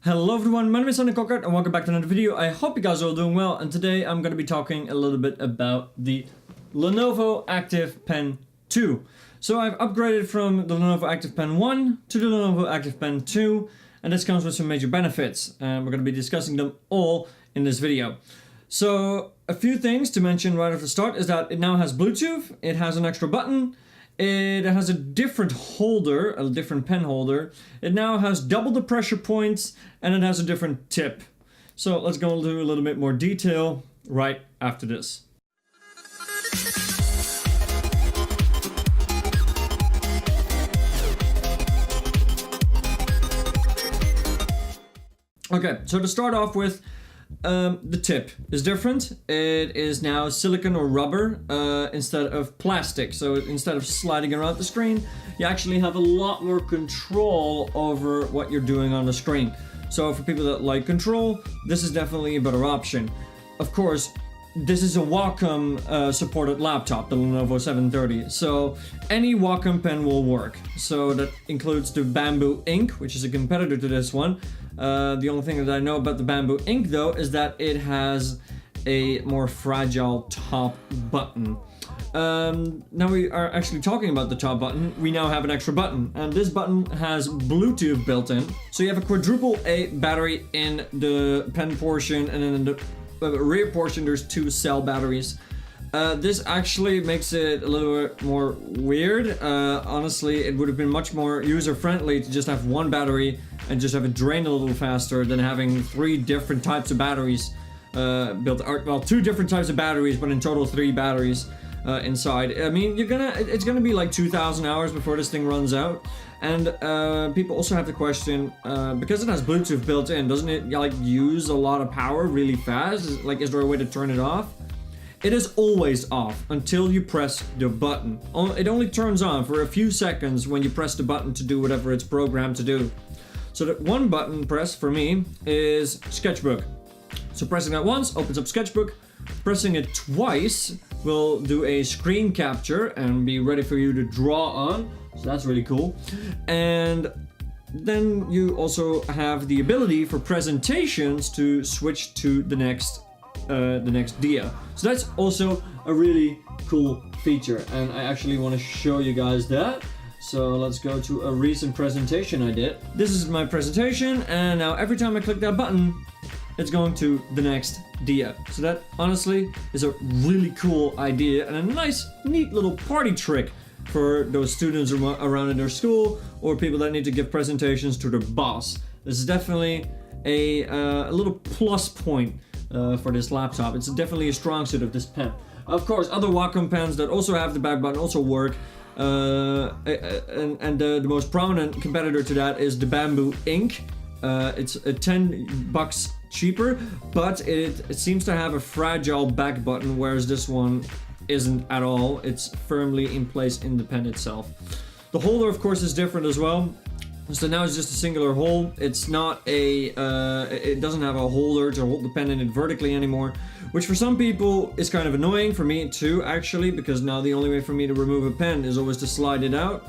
Hello everyone, my name is and welcome back to another video. I hope you guys are all doing well, and today I'm going to be talking a little bit about the Lenovo Active Pen 2. So I've upgraded from the Lenovo Active Pen 1 to the Lenovo Active Pen 2, and this comes with some major benefits, and we're going to be discussing them all in this video. So a few things to mention right off the start is that it now has Bluetooth, it has an extra button, it has a different holder, a different pen holder. It now has double the pressure points, and it has a different tip. So let's go into a little bit more detail right after this. Okay, so to start off with, the tip is different. It is now silicone or rubber instead of plastic. So instead of sliding around the screen, you actually have a lot more control over what you're doing on the screen. So for people that like control, this is definitely a better option. Of course, this is a Wacom supported laptop, the Lenovo 730. So any Wacom pen will work. So that includes the Bamboo Ink, which is a competitor to this one. The only thing that I know about the Bamboo Ink though is that it has a more fragile top button. Now we are actually talking about the top button. We now have an extra button, and this button has Bluetooth built in. So you have a quadruple A battery in the pen portion, and then in the rear portion there's 2 cell batteries. This actually makes it a little bit more weird. Honestly, it would have been much more user-friendly to just have one battery and just have it drain a little faster than having 3 different types of batteries built. Well, 2 different types of batteries, but in total 3 batteries inside. I mean, it's gonna be like 2,000 hours before this thing runs out. And people also have the question, because it has Bluetooth built in, doesn't it like use a lot of power really fast? Is there a way to turn it off? It is always off until you press the button. It only turns on for a few seconds when you press the button to do whatever it's programmed to do. So that one button press for me is Sketchbook. So pressing that once opens up Sketchbook. Pressing it twice will do a screen capture and be ready for you to draw on. So that's really cool. And then you also have the ability for presentations to switch to the next dia. So that's also a really cool feature, and I actually want to show you guys that. So let's go to a recent presentation I did. This is my presentation, and now every time I click that button, it's going to the next dia. So that honestly is a really cool idea and a nice, neat little party trick for those students around in their school or people that need to give presentations to their boss. This is definitely a little plus point for this laptop. It's definitely a strong suit of this pen. Of course, other Wacom pens that also have the back button also work. And the most prominent competitor to that is the Bamboo Ink. It's $10 cheaper, but it seems to have a fragile back button, whereas this one isn't at all. It's firmly in place in the pen itself. The holder, of course, is different as well. So now it's just a singular hole. It's not it doesn't have a holder to hold the pen in it vertically anymore, which for some people is kind of annoying. For me too, actually, because now the only way for me to remove a pen is always to slide it out.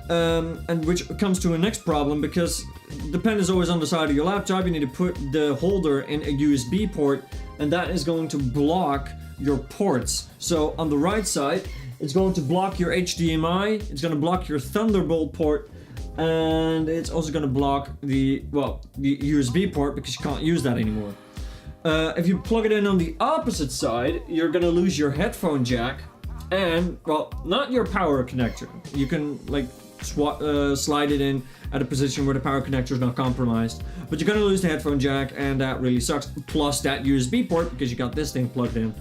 And which comes to a next problem, because the pen is always on the side of your laptop. You need to put the holder in a USB port, and that is going to block your ports. So on the right side, it's going to block your HDMI, it's going to block your Thunderbolt port, and it's also going to block the USB port, because you can't use that anymore. If you plug it in on the opposite side, you're going to lose your headphone jack and, well, not your power connector. You can like slide it in at a position where the power connector is not compromised, but you're going to lose the headphone jack, and that really sucks. Plus that USB port, because you got this thing plugged in.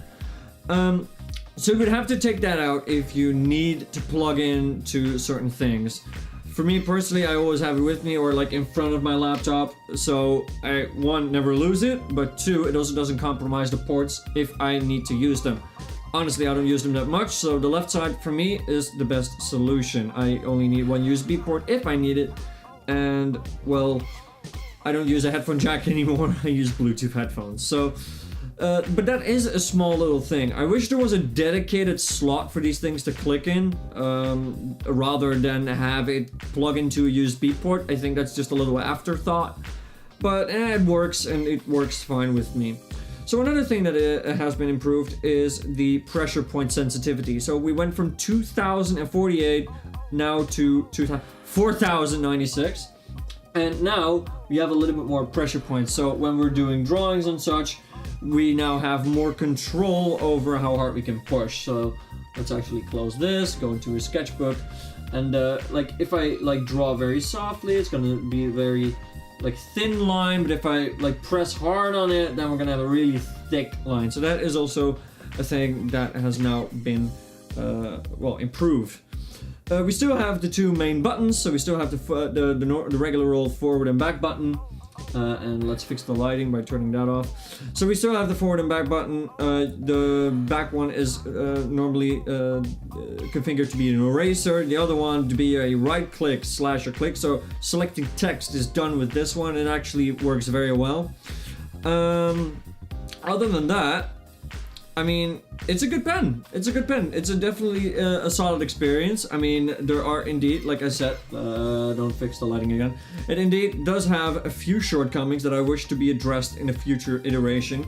So you would have to take that out if you need to plug in to certain things. For me personally, I always have it with me or like in front of my laptop, so I, 1, never lose it, but 2, it also doesn't compromise the ports if I need to use them. Honestly, I don't use them that much, so the left side for me is the best solution. I only need 1 USB port if I need it, and well, I don't use a headphone jack anymore. I use Bluetooth headphones. So but that is a small little thing. I wish there was a dedicated slot for these things to click in, rather than have it plug into a USB port. I think that's just a little afterthought. but it works, and it works fine with me. So another thing that has been improved is the pressure point sensitivity. So we went from 2048 now to 4096, and now we have a little bit more pressure points. So when we're doing drawings and such, we now have more control over how hard we can push. So let's actually close this, go into a sketchbook, and like if I like draw very softly, it's gonna be a very like thin line, but if I like press hard on it, then we're gonna have a really thick line. So that is also a thing that has now been well, improved. We still have the two main buttons, so we still have the regular old forward and back button. And let's fix the lighting by turning that off. So we still have the forward and back button. The back one is normally configured to be an eraser. The other one to be a right click / a click. So selecting text is done with this one. It actually works very well. Other than that, I mean, it's a good pen. It's a good pen. It's definitely a solid experience. I mean, there are indeed, like I said, don't fix the lighting again. It indeed does have a few shortcomings that I wish to be addressed in a future iteration.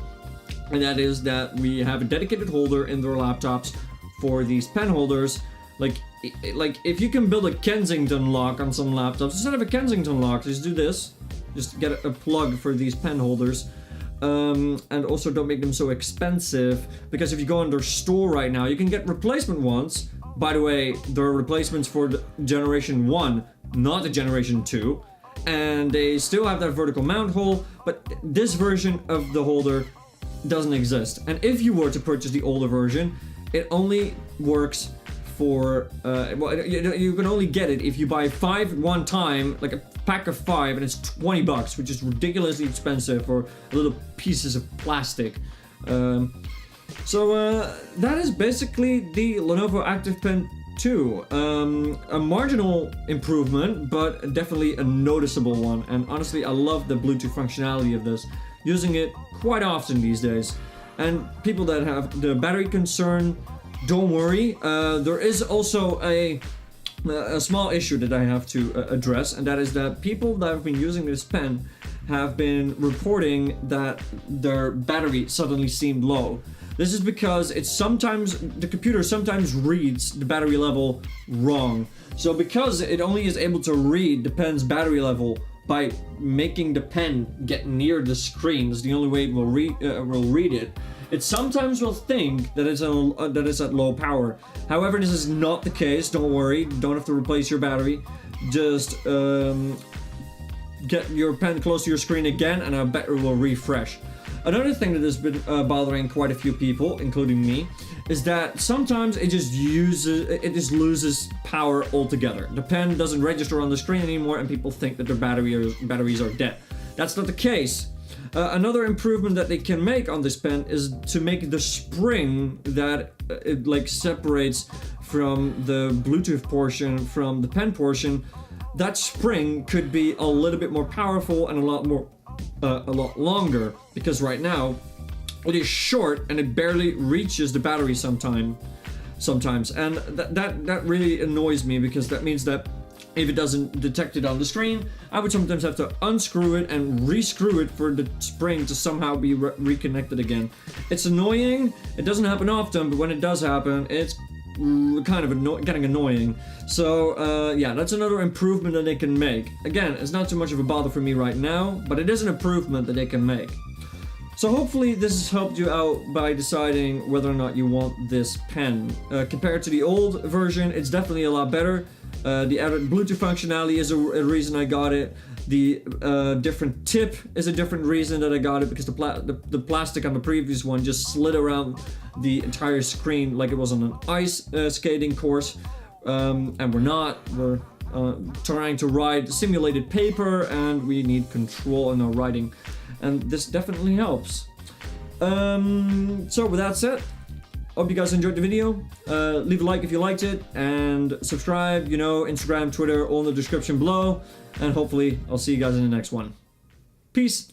And that is that we have a dedicated holder in their laptops for these pen holders. Like if you can build a Kensington lock on some laptops, instead of a Kensington lock, just do this. Just get a plug for these pen holders. And also don't make them so expensive, because if you go on their store right now, you can get replacement ones. By the way, there are replacements for the generation 1, not the generation 2, and they still have that vertical mount hole, but this version of the holder doesn't exist. And if you were to purchase the older version, it only works for well, you can only get it if you buy 5 one time, like a pack of 5, and it's $20, which is ridiculously expensive for little pieces of plastic. So that is basically the Lenovo Active Pen 2. A marginal improvement, but definitely a noticeable one. And honestly, I love the Bluetooth functionality of this. Using it quite often these days. And people that have the battery concern, don't worry. There is also a small issue that I have to address, and that is that people that have been using this pen have been reporting that their battery suddenly seemed low. This is because the computer sometimes reads the battery level wrong. So because it only is able to read the pen's battery level by making the pen get near the screen, that's the only way it will read it. It sometimes will think that it's at low power. However, this is not the case. Don't worry. Don't have to replace your battery. Just get your pen close to your screen again, and I bet it will refresh. Another thing that has been bothering quite a few people, including me, is that sometimes it just loses power altogether. The pen doesn't register on the screen anymore, and people think that their batteries are dead. That's not the case. Another improvement that they can make on this pen is to make the spring that it like separates from the Bluetooth portion from the pen portion. That spring could be a little bit more powerful and a lot longer, because right now it is short and it barely reaches the battery sometimes, and that really annoys me, because that means that if it doesn't detect it on the screen, I would sometimes have to unscrew it and rescrew it for the spring to somehow be reconnected again. It's annoying. It doesn't happen often, but when it does happen, it's kind of getting annoying. So yeah, that's another improvement that they can make. Again, it's not too much of a bother for me right now, but it is an improvement that they can make. So hopefully this has helped you out by deciding whether or not you want this pen. Compared to the old version, it's definitely a lot better. The added Bluetooth functionality is a reason I got it. The different tip is a different reason that I got it, because the plastic on the previous one just slid around the entire screen like it was on an ice skating course. And we're trying to ride simulated paper, and we need control in our riding. And this definitely helps. So with that said, hope you guys enjoyed the video. Leave a like if you liked it, and subscribe, Instagram, Twitter, all in the description below. And hopefully I'll see you guys in the next one. Peace.